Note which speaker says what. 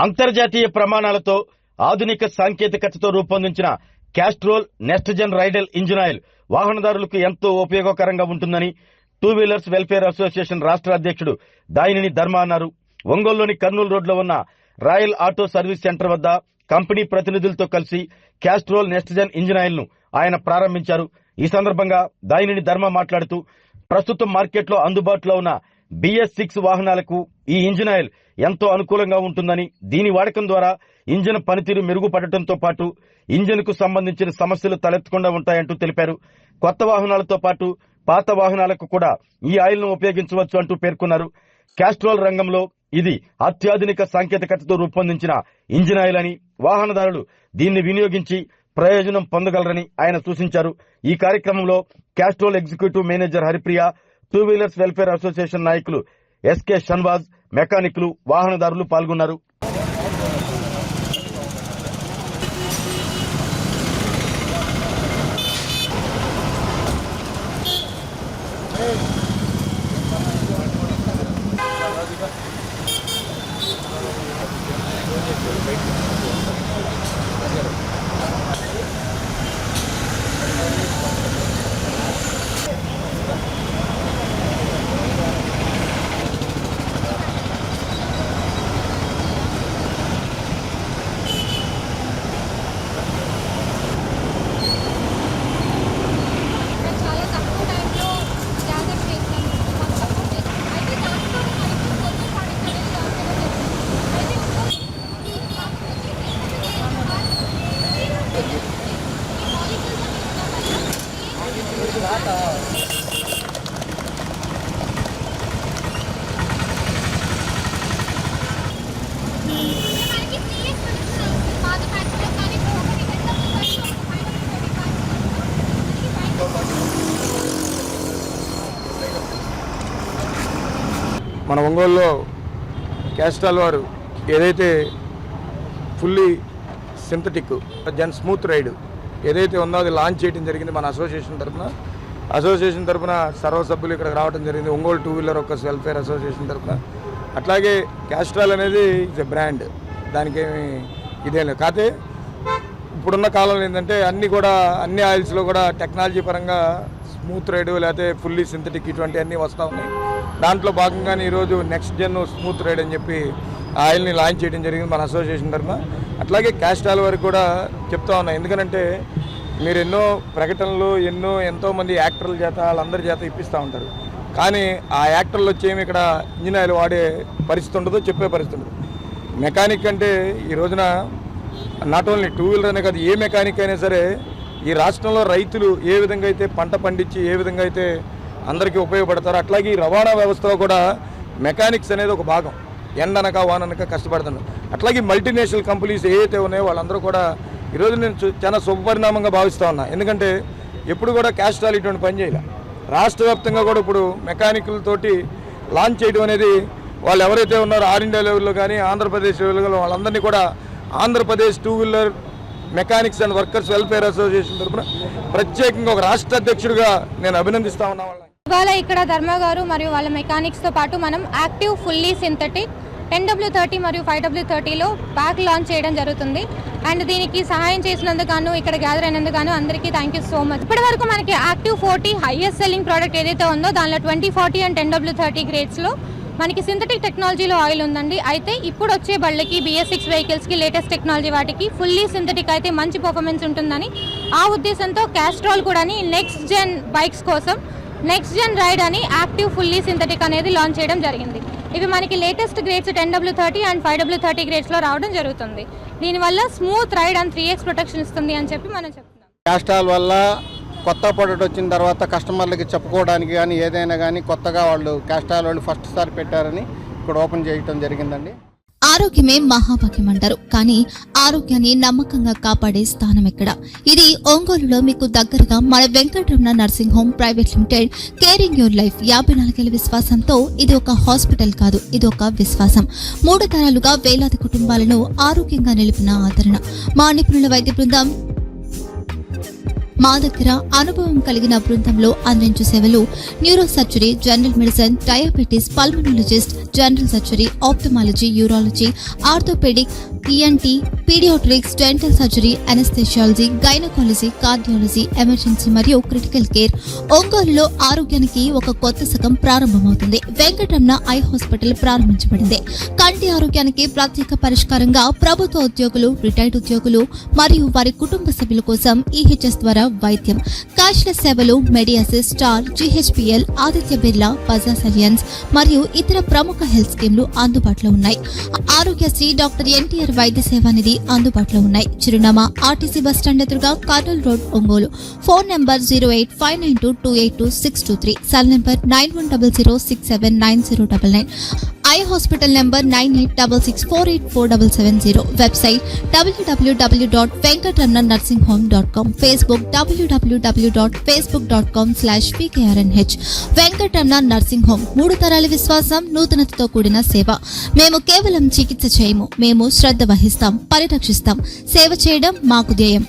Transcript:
Speaker 1: అంతర్జాతీయ ప్రమాణాలతో ఆధునిక సాంకేతికతతో రూపొందించిన క్యాస్ట్రోల్ నెక్స్ట్ జెన్ రైడల్ ఇంజిన్ ఆయిల్ వాహనదారులకు ఎంతో ఉపయోగకరంగా ఉంటుందని టూ వీలర్స్ వెల్ఫేర్ అసోసియేషన్ రాష్ట్ర అధ్యక్షుడు దాయిని ధర్మ అన్నారు. ఒంగోలులోని కర్నూలు రోడ్లో ఉన్న రాయల్ ఆటో సర్వీస్ సెంటర్ వద్ద కంపెనీ ప్రతినిధులతో కలిసి Castrol next Gen engine oil ను ఆయన ప్రారంభించారు. ఈ సందర్భంగా దాయిని ధర్మ మాట్లాడుతూ ప్రస్తుతం మార్కెట్లో అందుబాటులో ఉన్న BS6 వాహనాలకు ఈ ఇంజిన్ ఆయిల్ ఎంతో అనుకూలంగా ఉంటుందని, దీని వాడకం ద్వారా ఇంజిన్ పనితీరు మెరుగుపడటంతో పాటు ఇంజిన్ కు సంబంధించిన సమస్యలు తలెత్తకుండా ఉంటాయంటూ తెలిపారు. కొత్త వాహనాలతో పాటు పాత వాహనాలకు కూడా ఈ ఆయిల్ ను ఉపయోగించవచ్చు అంటూ పేర్కొన్నారు. క్యాస్ట్రోల్ రంగంలో ఇది అత్యాధునిక సాంకేతికతతో రూపొందించిన ఇంజిన్ ఆయిల్ అని, వాహనదారులు దీన్ని వినియోగించి ప్రయోజనం పొందగలరని ఆయన సూచించారు. ఈ కార్యక్రమంలో Castrol executive manager Haripriya, two wheelers welfare association నాయకులు SK షన్వాజ్, మెకానికులు, వాహనదారులు పాల్గొన్నారు.
Speaker 2: మన ఒంగోలులో క్యాస్ట్రాల్ వారు ఏదైతే ఫుల్లీ సింథటిక్ జెన్ స్మూత్ రైడ్ ఏదైతే ఉందో అది లాంచ్ చేయడం జరిగింది. మన అసోసియేషన్ తరఫున సర్వ సభ్యులు ఇక్కడికి రావడం జరిగింది. Ongole two wheeler workers welfare association తరఫున. అట్లాగే క్యాస్ట్రాల్ అనేది ఇట్స్ ఎ బ్రాండ్, దానికేమి ఇదే లేదు. కాకపోతే ఇప్పుడున్న కాలంలో ఏంటంటే అన్ని ఆయిల్స్లో కూడా టెక్నాలజీ పరంగా స్మూత్ రైడ్ లేకపోతే ఫుల్లీ సింథటిక్ ఇటువంటి అన్నీ వస్తూ ఉన్నాయి. దాంట్లో భాగంగానే ఈరోజు నెక్స్ట్ జెన్ స్మూత్ రైడ్ అని చెప్పి ఆయిల్ని లాంచ్ చేయడం జరిగింది మన అసోసియేషన్ తరఫున. అట్లాగే క్యాస్ట్రాల్ వరకు కూడా చెప్తా ఉన్నాం, ఎందుకంటే మీరు ఎన్నో ప్రకటనలు ఎంతోమంది యాక్టర్ల చేత వాళ్ళందరి చేత ఇప్పిస్తూ ఉంటారు. కానీ ఆ యాక్టర్లు వచ్చేమి ఇక్కడ ఇంజిన్ ఆయిల్ వాడే పరిస్థితి ఉండదు, చెప్పే పరిస్థితి ఉండదు. మెకానిక్ అంటే ఈ రోజున నాట్ ఓన్లీ టూ వీలర్ అనే కాదు, ఏ మెకానిక్ అయినా సరే ఈ రాష్ట్రంలో రైతులు ఏ విధంగా అయితే పంట పండించి ఏ విధంగా అయితే అందరికీ ఉపయోగపడతారు, అట్లాగే ఈ రవాణా వ్యవస్థలో కూడా మెకానిక్స్ అనేది ఒక భాగం. ఎండనక వాననక కష్టపడుతున్నారు. అట్లాగే మల్టీనేషనల్ కంపెనీస్ ఏవైతే ఉన్నాయో వాళ్ళందరూ కూడా ఈరోజు నేను చాలా శుభపరిణామంగా భావిస్తూ ఉన్నా. ఎందుకంటే ఎప్పుడు కూడా క్యాస్ట్రాల్ ఇటువంటి పని చేయాలి. రాష్ట్ర వ్యాప్తంగా కూడా ఇప్పుడు మెకానికల్తోటి లాంచ్ చేయడం అనేది వాళ్ళు ఎవరైతే ఉన్నారో ఆల్ ఇండియా లెవెల్లో కానీ ఆంధ్రప్రదేశ్ లెవెల్లో వాళ్ళందరినీ కూడా Andhra Pradesh two wheeler mechanics and workers welfare association తరఫున ప్రత్యేకంగా ఒక రాష్ట్ర అధ్యక్షుడిగా నేను అభినందిస్తా ఉన్నా.
Speaker 3: ఇవాళ ఇక్కడ ధర్మ గారు మరియు వాళ్ళ మెకానిక్స్తో పాటు మనం యాక్టివ్ ఫుల్లీ సింథటిక్ 10W30 మరియు 5W30లో ప్యాక్ లాంచ్ చేయడం జరుగుతుంది. అండ్ దీనికి సహాయం చేసినందుకు ఇక్కడ గ్యాదర్ అయినందుకు అందరికీ థ్యాంక్ యూ సో మచ్. ఇప్పటి వరకు మనకి యాక్టివ్ 40 హైయెస్ట్ సెల్లింగ్ ప్రోడక్ట్ ఏదైతే ఉందో దానిలో 2040 అండ్ 10W30 గ్రేడ్స్లో మనకి సింథటిక్ టెక్నాలజీలో ఆయిల్ ఉందండి. అయితే ఇప్పుడు వచ్చే బళ్ళకి BS6 వెహికల్స్కి లేటెస్ట్ టెక్నాలజీ వాటికి ఫుల్లీ సింథటిక్ అయితే మంచి పర్ఫార్మెన్స్ ఉంటుందని ఆ ఉద్దేశంతో క్యాస్ట్రాల్ కూడా నెక్స్ట్ జెన్ బైక్స్ కోసం నెక్స్ట్ జెన్ రైడ్ అని యాక్టివ్ ఫుల్లీ సింథటిక్ అనేది లాంచ్ చేయడం జరిగింది. ఇవి మనకి latest grades 10W30 and 5W30 గ్రేడ్స్లో రావడం జరుగుతుంది. దీనివల్ల smooth ride and 3x protection ఇస్తుంది అని చెప్పి మనం చెప్తున్నాం.
Speaker 4: క్యాస్ట్రాల్ వల్ల కొత్త ప్రోడక్ట్ వచ్చిన తర్వాత కస్టమర్లకి చెప్పుకోవడానికి కానీ ఏదైనా కానీ కొత్తగా వాళ్ళు క్యాస్ట్రాల్ వాళ్ళు ఫస్ట్ సారి పెట్టారని ఇక్కడ ఓపెన్ చేయడం జరిగిందండి.
Speaker 5: ఆరోగ్యమే మహాభాగ్యం అంటారు, కానీ ఆరోగ్యాన్ని నమ్మకంగా కాపాడే స్థానం ఎక్కడ? ఇది ఒంగోలులో మీకు దగ్గరగా మన Venkataramana nursing home private limited. Caring your life 54 ఏళ్ల విశ్వాసంతో ఇది ఒక హాస్పిటల్ కాదు, ఇది ఒక విశ్వాసం. 3 తరాలుగా వేలాది కుటుంబాలను ఆరోగ్యంగా నిలిపిన ఆదరణ. మా నిపుణుల వైద్య బృందం మా దగ్గర అనుభవం కలిగిన బృందంలో అందించే సేవలు neuro surgery, general medicine, diabetes, pulmonologist, general surgery, ophthalmology, urology, orthopaedic, ENT, paediatrics, dental surgery, anaesthesiology, gynaecology, cardiology, emergency మరియు క్రిటికల్ కేర్. ఒంగోలులో ఆరోగ్యానికి ఒక కొత్త శకం ప్రారంభమవుతుంది. వెంకటరమణ ఐ హాస్పిటల్ ప్రారంభించబడింది. కంటి ఆరోగ్యానికి ప్రత్యేక పరిష్కారంగా ప్రభుత్వ ఉద్యోగులు, రిటైర్డ్ ఉద్యోగులు మరియు వారి కుటుంబ సభ్యుల కోసం ఈహెచ్ఎస్ ద్వారా వైద్యం, క్యాష్లెస్ సేవలు, మెడియాసిస్, స్టార్, జీహెచ్పీఎల్, ఆదిత్య బిర్లా, బజాజ్ అలియన్స్ మరియు ఇతర ప్రముఖ హెల్త్ స్కీమ్లు అందుబాటులో ఉన్నాయి. ఆరోగ్యశ్రీ, డాక్టర్ ఎన్టీఆర్ వైద్య సేవానిధి అందుబాటులో ఉన్నాయి. చిరునామా ఆర్టీసీ బస్టాండ్ ఎదురుగా, Kurnool road, Ongole. Phone number 08592282623, cell number 9100679099, eye hospital number 9866484770, website www.venkatramannursing.com, Facebook www.facebook.com/pkrnh. Venkataramana nursing home, 3 తరాల విశ్వాసం, నూతనతతో కూడిన సేవ. మేము కేవలం చికిత్స చేయము, మేము శ్రద్ధ వహిస్తాం, పరిరక్షిస్తాం. సేవ చేయడం మాకు ధ్యేయం.